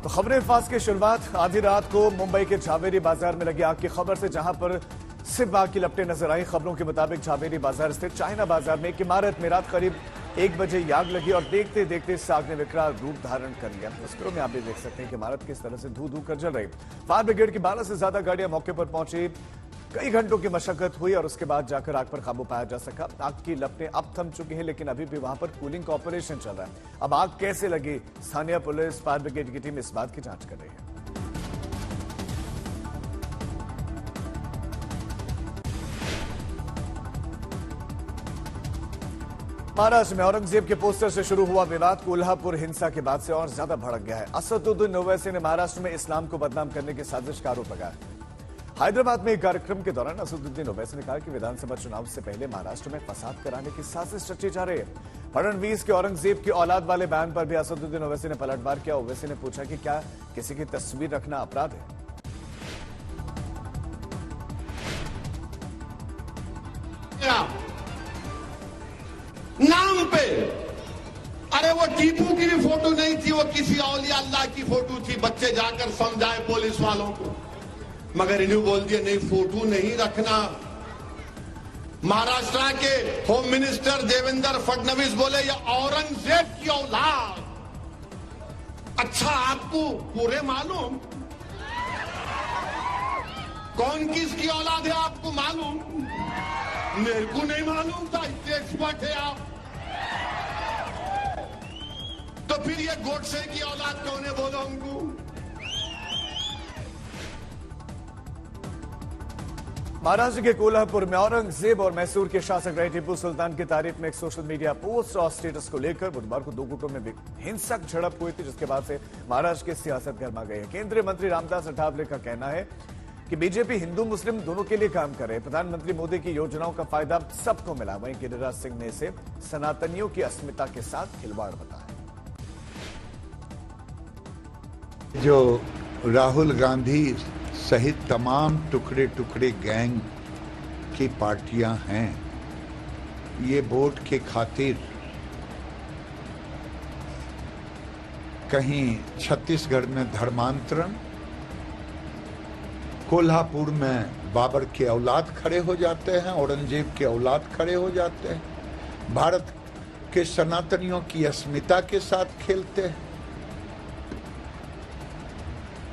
तो खबरें फास्ट की शुरुआत आधी रात को मुंबई के झावेरी बाजार में लगी आग की खबर से, जहां पर सिर्फ आग की लपटें नजर आई। खबरों के मुताबिक झावेरी बाजार स्थित चाइना बाजार में एक इमारत में रात करीब 1 बजे आग लगी और देखते देखते इस आग ने विकराल रूप धारण कर लिया। तस्वीरों में आप भी देख सकते हैं कि इमारत किस तरह से धू धू कर जल रही। फायर ब्रिगेड की 12 से ज्यादा गाड़ियां मौके पर पहुंची। कई घंटों की मशक्कत हुई और उसके बाद जाकर आग पर काबू पाया जा सका। आग की लपटें अब थम चुकी हैं, लेकिन अभी भी वहां पर कूलिंग का ऑपरेशन चल रहा है। अब आग कैसे लगी, स्थानीय पुलिस फायर ब्रिगेड की टीम इस बात की जांच कर रही है। महाराष्ट्र में औरंगजेब के पोस्टर से शुरू हुआ विवाद कोल्हापुर हिंसा के बाद से और ज्यादा भड़क गया है। असदुद्दीन ओवैसी ने महाराष्ट्र में इस्लाम को बदनाम करने की साजिश का आरोप लगाया। हैदराबाद में एक कार्यक्रम के दौरान असदुद्दीन ओवैसी ने कहा कि विधानसभा चुनाव से पहले महाराष्ट्र में फसाद कराने की साजिश रची जा रही है। फडणवीस के औरंगजेब की औलाद वाले बयान पर भी असदुद्दीन ओवैसी ने पलटवार किया। ओवैसी ने पूछा कि क्या किसी की तस्वीर रखना अपराध है। नाम पे, अरे वो टीपू की भी फोटो नहीं थी, वो किसी औलिया अल्लाह की फोटो थी। बच्चे जाकर समझाए पुलिस वालों को, मगर इन्हों बोल दिया नहीं, फोटो नहीं रखना। महाराष्ट्र के होम मिनिस्टर देवेंद्र फडणवीस बोले ये औरंगजेब की औलाद। अच्छा, आपको पूरे मालूम कौन किसकी औलाद है? आपको मालूम? मेरे को नहीं मालूम था, इतने एक्सपर्ट है आप। तो फिर ये गोडसे की औलाद कौन है, बोलो हमको। महाराष्ट्र के कोल्हापुर में औरंगजेब और मैसूर के शासक रहे टिप्पू सुल्तान की तारीफ में एक सोशल मीडिया पोस्ट और स्टेटस को लेकर बुधवार को 2 गुटों में हिंसक झड़प हुई थी, जिसके बाद से महाराष्ट्र की सियासत गर्मा गई है। केंद्रीय मंत्री रामदास अठावले का कहना है कि बीजेपी हिंदू मुस्लिम दोनों के लिए काम करे। प्रधानमंत्री मोदी की योजनाओं का फायदा सबको मिला। वहीं गिरिराज सिंह ने इसे सनातनियों की अस्मिता के साथ खिलवाड़ बताया। जो राहुल गांधी सहित तमाम टुकड़े टुकड़े गैंग की पार्टियां हैं, ये वोट के खातिर कहीं छत्तीसगढ़ में धर्मांतरण, कोल्हापुर में बाबर के औलाद खड़े हो जाते हैं, औरंगजेब के औलाद खड़े हो जाते हैं, भारत के सनातनियों की अस्मिता के साथ खेलते हैं,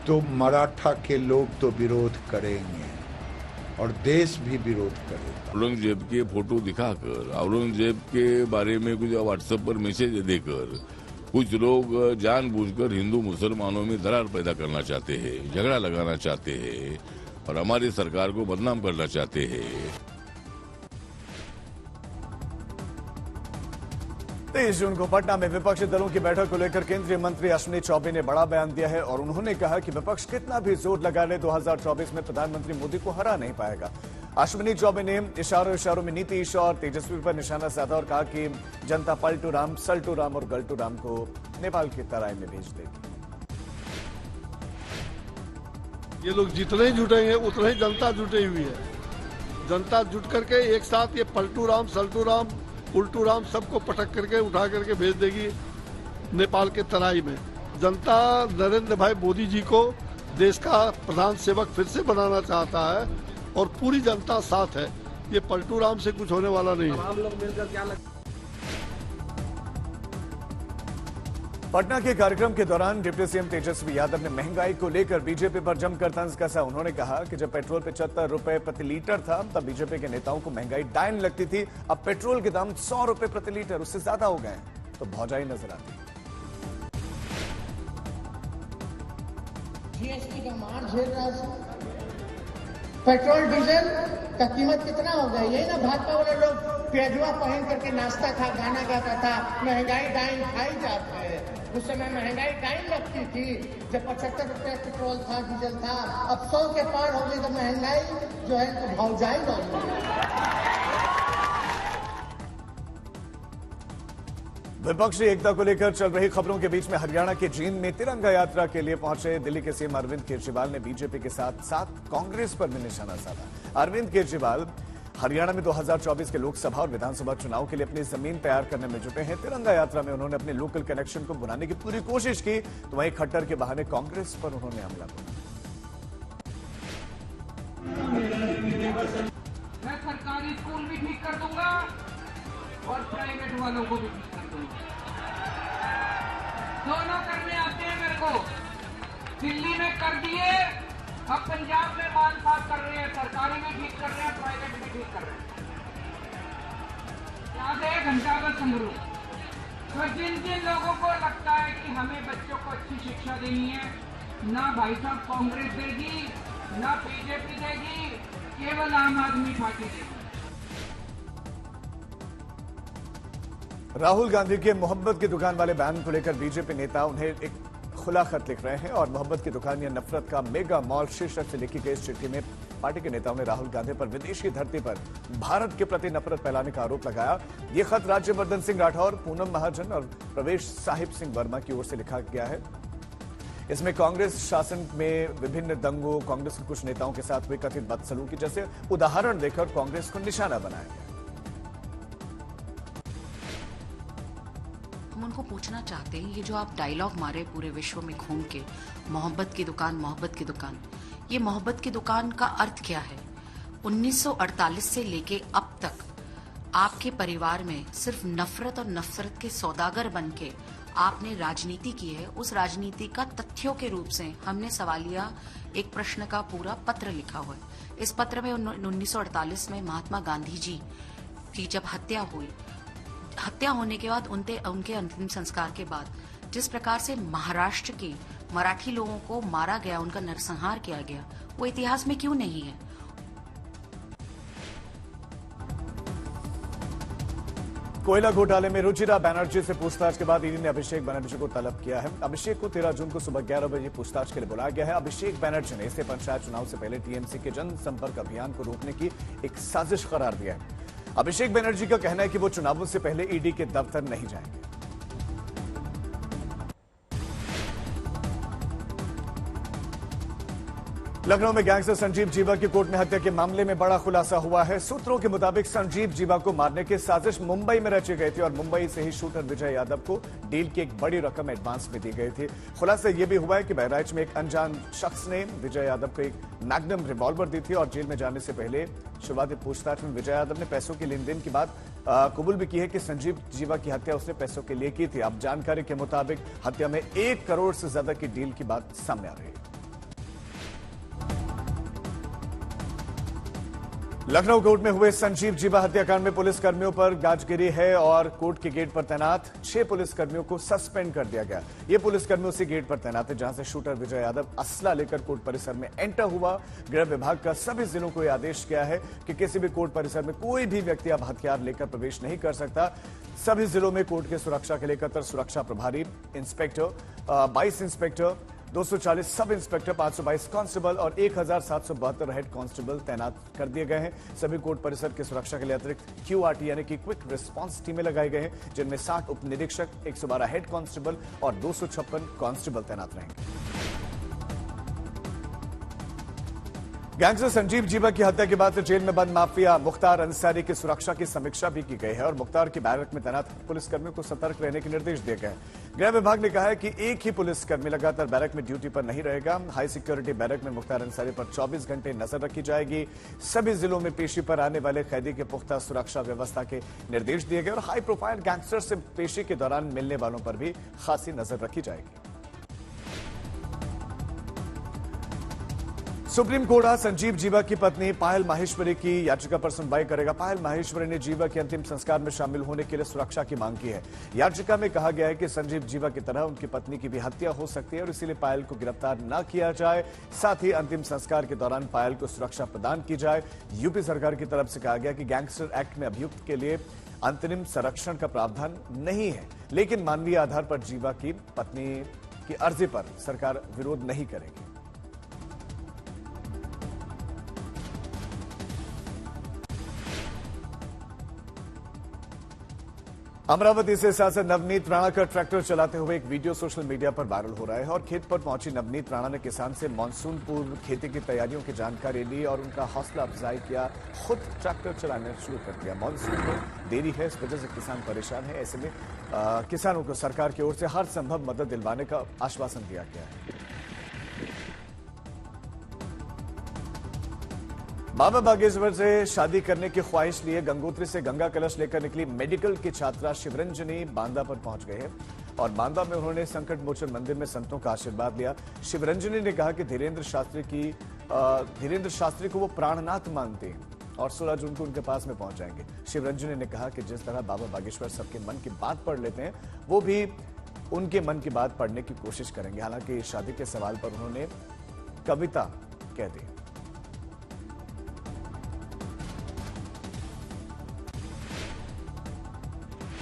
तो मराठा के लोग तो विरोध करेंगे और देश भी विरोध करेगा। औरंगजेब के फोटो दिखाकर, औरंगजेब के बारे में कुछ व्हाट्सएप पर मैसेज देकर कुछ लोग जानबूझकर हिंदू मुसलमानों में दरार पैदा करना चाहते हैं, झगड़ा लगाना चाहते हैं और हमारी सरकार को बदनाम करना चाहते हैं। 23 जून को पटना में विपक्षी दलों की बैठक को लेकर केंद्रीय मंत्री अश्विनी चौबे ने बड़ा बयान दिया है और उन्होंने कहा कि विपक्ष कितना भी जोर लगा ले 2024 में प्रधानमंत्री मोदी को हरा नहीं पाएगा। अश्विनी चौबे ने इशारों में नीतीश और तेजस्वी पर निशाना साधा और कहा कि जनता पलटू राम, सल्टू राम और गलटू राम को नेपाल की तराई में भेज देगी। ये लोग जितने ही जुटेंगे उतने ही जनता जुटी हुई है। जनता जुट करके एक साथ ये पलटू राम, सल्टू राम, उल्टू राम सबको पटक करके उठा करके भेज देगी नेपाल के तराई में। जनता नरेंद्र भाई मोदी जी को देश का प्रधान सेवक फिर से बनाना चाहता है और पूरी जनता साथ है। ये पलटू राम से कुछ होने वाला नहीं है। हम लोग मिलकर क्या लगता है? पटना के कार्यक्रम के दौरान डिप्टी सीएम तेजस्वी यादव ने महंगाई को लेकर बीजेपी पर जमकर तंज कसा। उन्होंने कहा कि जब पेट्रोल 75 रुपए प्रति लीटर था तब बीजेपी के नेताओं को महंगाई डायन लगती थी। अब पेट्रोल के दाम 100 रुपए प्रति लीटर, उससे ज्यादा हो गए तो भौजाई नजर आती। जीएसटी का मार झेल रहा है। पेट्रोल डीजल का कीमत कितना हो गया? यही ना भाजपा वाले लोग पेजुआ पहन करके नाश्ता था, गाना गाता था, महंगाई डाइन खाई जाते हैं। उस समय महंगाई डाइन लगती थी जब 75 रुपये पेट्रोल था, डीजल था। अब 100 के पार हो गई तो महंगाई जो है तो भौजाई लग गई। विपक्षी एकता को लेकर चल रही खबरों के बीच में हरियाणा के जींद में तिरंगा यात्रा के लिए पहुंचे दिल्ली के सीएम अरविंद केजरीवाल ने बीजेपी के साथ साथ कांग्रेस पर भी निशाना साधा। अरविंद केजरीवाल हरियाणा में 2024 के लोकसभा और विधानसभा चुनाव के लिए अपनी जमीन तैयार करने में जुटे हैं। तिरंगा यात्रा में उन्होंने अपने लोकल कनेक्शन को बनाने की पूरी कोशिश की, तो वहीं खट्टर के बहाने कांग्रेस पर उन्होंने हमला किया। मैं सरकारी स्कूल भी ठीक कर दूंगा और प्राइवेट वालों को भी ठीक कर दूंगा। दोनों करने आते हैं मेरे को। दिल्ली में कर दिए, अब पंजाब में मान साफ कर रहे हैं, सरकारी में ठीक कर रहे हैं, प्राइवेट में ठीक कर रहे हैं। यहाँ से 1 घंटा बस संभरू। तो जिन जिन लोगों को लगता है कि हमें बच्चों को अच्छी शिक्षा देनी है, ना भाई साहब कांग्रेस देगी, ना बीजेपी देगी, केवल आम आदमी पार्टी देगी। राहुल गांधी के मोहब्बत की दुकान वाले बैन को लेकर बीजेपी नेता उन्हें एक खुला खत लिख रहे हैं और मोहब्बत की दुकान या नफरत का मेगा मॉल शीर्षक से लिखी गई इस चिट्ठी में पार्टी के नेताओं ने राहुल गांधी पर विदेशी धरती पर भारत के प्रति नफरत फैलाने का आरोप लगाया। ये खत राज्यवर्धन सिंह राठौर, पूनम महाजन और प्रवेश साहिब सिंह वर्मा की ओर से लिखा गया है। इसमें कांग्रेस शासन में विभिन्न दंगों, कांग्रेस के कुछ नेताओं के साथ हुई कथित बदसलूकी जैसे उदाहरण देकर कांग्रेस को निशाना बनाया गया। हम उनको पूछना चाहते हैं, ये जो आप डायलॉग मारे पूरे विश्व में घूम के, मोहब्बत की दुकान, मोहब्बत की दुकान, ये मोहब्बत की दुकान का अर्थ क्या है? 1948 से लेके अब तक आपके परिवार में सिर्फ नफरत और नफरत के सौदागर बनके आपने राजनीति की है। उस राजनीति का तथ्यों के रूप से हमने सवालिया एक प्रश्न का पूरा पत्र लिखा हुआ है। इस पत्र में 1948 में महात्मा गांधी जी की जब हत्या हुई, हत्या होने के बाद उनके अंतिम संस्कार के बाद जिस प्रकार से महाराष्ट्र के मराठी लोगों को मारा गया, उनका नरसंहार किया गया, वो इतिहास में क्यों नहीं है? कोयला घोटाले में रुचिरा बनर्जी से पूछताछ के बाद ईडी ने अभिषेक बनर्जी को तलब किया है। अभिषेक को 13 जून को सुबह 11 बजे पूछताछ के लिए बुलाया गया है। अभिषेक बनर्जी ने इसे पंचायत चुनाव से पहले टीएमसी के जनसंपर्क अभियान को रोकने की एक साजिश करार दिया है। अभिषेक बनर्जी का कहना है कि वो चुनावों से पहले ईडी के दफ्तर नहीं जाएंगे। लखनऊ में गैंगस्टर संजीव जीवा की कोर्ट में हत्या के मामले में बड़ा खुलासा हुआ है। सूत्रों के मुताबिक संजीव जीवा को मारने की साजिश मुंबई में रची गई थी और मुंबई से ही शूटर विजय यादव को डील की एक बड़ी रकम एडवांस में दी गई थी। खुलासा यह भी हुआ है कि बहराइच में एक अनजान शख्स ने विजय यादव को एक मैग्नम रिवॉल्वर दी थी और जेल में जाने से पहले शुरुआती पूछताछ में विजय यादव ने पैसों के लेन देन की बात कबूल भी की है कि संजीव जीवा की हत्या उसने पैसों के लिए की थी। अब जानकारी के मुताबिक हत्या में 1 करोड़ से ज्यादा की डील की बात सामने आ रही है। लखनऊ कोर्ट में हुए संजीव जीवा हत्याकांड में पुलिस कर्मियों पर गाजगिरी है और कोर्ट के गेट पर तैनात 6 पुलिसकर्मियों को सस्पेंड कर दिया गया। ये पुलिसकर्मी उसी गेट पर तैनात है जहां से शूटर विजय यादव असला लेकर कोर्ट परिसर में एंटर हुआ। गृह विभाग का सभी जिलों को यह आदेश किया है कि किसी भी कोर्ट परिसर में कोई भी व्यक्ति अब हथियार लेकर प्रवेश नहीं कर सकता। सभी जिलों में कोर्ट की सुरक्षा के लिए 71 सुरक्षा प्रभारी, inspector, 22 inspector, 240 sub inspector, 522 constable और 1772 हेड कांस्टेबल तैनात कर दिए गए हैं। सभी कोर्ट परिसर की सुरक्षा के लिए अतिरिक्त QRT यानी कि क्विक रिस्पांस टीमें लगाई गई हैं, जिनमें 60 उप निरीक्षक, 112 हेड कांस्टेबल और 256 कांस्टेबल तैनात रहेंगे। गैंगस्टर संजीव जीवा की हत्या के बाद जेल में बंद माफिया मुख्तार अंसारी की सुरक्षा की समीक्षा भी की गई है और मुख्तार की बैरक में तैनात पुलिसकर्मियों को सतर्क रहने के निर्देश दिए गए। गृह विभाग ने कहा है कि एक ही पुलिसकर्मी लगातार बैरक में ड्यूटी पर नहीं रहेगा। हाई सिक्योरिटी बैरक में मुख्तार अंसारी पर 24 घंटे नजर रखी जाएगी। सभी जिलों में पेशी पर आने वाले कैदी के पुख्ता सुरक्षा व्यवस्था के निर्देश दिए गए और हाई प्रोफाइल गैंगस्टर से पेशी के दौरान मिलने वालों पर भी खासी नजर रखी जाएगी। सुप्रीम कोर्ट आज संजीव जीवा की पत्नी पायल माहेश्वरी की याचिका पर सुनवाई करेगा। पायल माहेश्वरी ने जीवा के अंतिम संस्कार में शामिल होने के लिए सुरक्षा की मांग की है। याचिका में कहा गया है कि संजीव जीवा की तरह उनकी पत्नी की भी हत्या हो सकती है और इसीलिए पायल को गिरफ्तार न किया जाए। साथ ही अंतिम संस्कार के दौरान पायल को सुरक्षा प्रदान की जाए। यूपी सरकार की तरफ से कहा गया कि गैंगस्टर एक्ट में अभियुक्त के लिए अंतरिम संरक्षण का प्रावधान नहीं है, लेकिन मानवीय आधार पर जीवा की पत्नी की अर्जी पर सरकार विरोध नहीं करेगी। अमरावती से सांसद नवनीत राणा का ट्रैक्टर चलाते हुए एक वीडियो सोशल मीडिया पर वायरल हो रहा है और खेत पर पहुंची नवनीत राणा ने किसान से मानसून पूर्व खेती की तैयारियों की जानकारी ली और उनका हौसला अफजाई किया। खुद ट्रैक्टर चलाना शुरू कर दिया। मानसून में देरी है, इस वजह से किसान परेशान है। ऐसे में किसानों को सरकार की ओर से हर संभव मदद दिलवाने का आश्वासन दिया गया है। बाबा बागेश्वर से शादी करने की ख्वाहिश लिए गंगोत्री से गंगा कलश लेकर निकली मेडिकल की छात्रा शिवरंजनी बांदा पर पहुंच गए हैं और बांदा में उन्होंने संकट मोचन मंदिर में संतों का आशीर्वाद लिया। शिवरंजनी ने कहा कि धीरेन्द्र शास्त्री को वो प्राणनाथ मानते हैं और 16 जून को उनके पास में पहुंच जाएंगे। शिवरंजनी ने कहा कि जिस तरह बाबा बागेश्वर सबके मन की बात पढ़ लेते हैं, वो भी उनके मन की बात पढ़ने की कोशिश करेंगे। हालांकि शादी के सवाल पर उन्होंने कविता कह दी।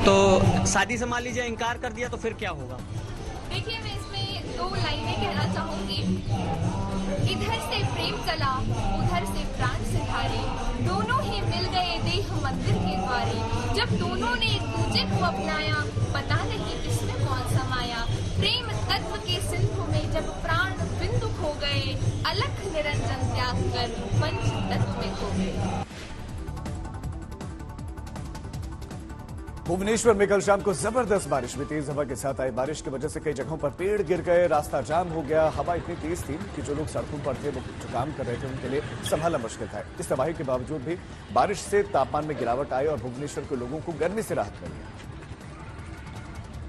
तो शादी से मान लीजिए इनकार कर दिया तो फिर क्या होगा? देखिए, मैं इसमें 2 लाइनें कहना चाहूंगी। इधर से प्रेम चला, उधर से प्राण से धारे, दोनों ही मिल गए देह मंदिर के द्वारे। जब दोनों ने एक दूसरे को अपनाया, पता नहीं इसमें कौन समाया। प्रेम तत्व के सिंधु में जब प्राण बिंदु खो गए, अलख निरंजन त्याग कर पंच तत्व में खो गए। भुवनेश्वर में कल शाम को जबरदस्त बारिश हुई। तेज हवा के साथ आई बारिश की वजह से कई जगहों पर पेड़ गिर गए, रास्ता जाम हो गया। हवा इतनी तेज थी कि जो लोग सड़कों पर थे, वो जो काम कर रहे थे, उनके लिए संभालना मुश्किल था। इस तबाही के बावजूद भी बारिश से तापमान में गिरावट आई और भुवनेश्वर के लोगों को गर्मी से राहत मिली।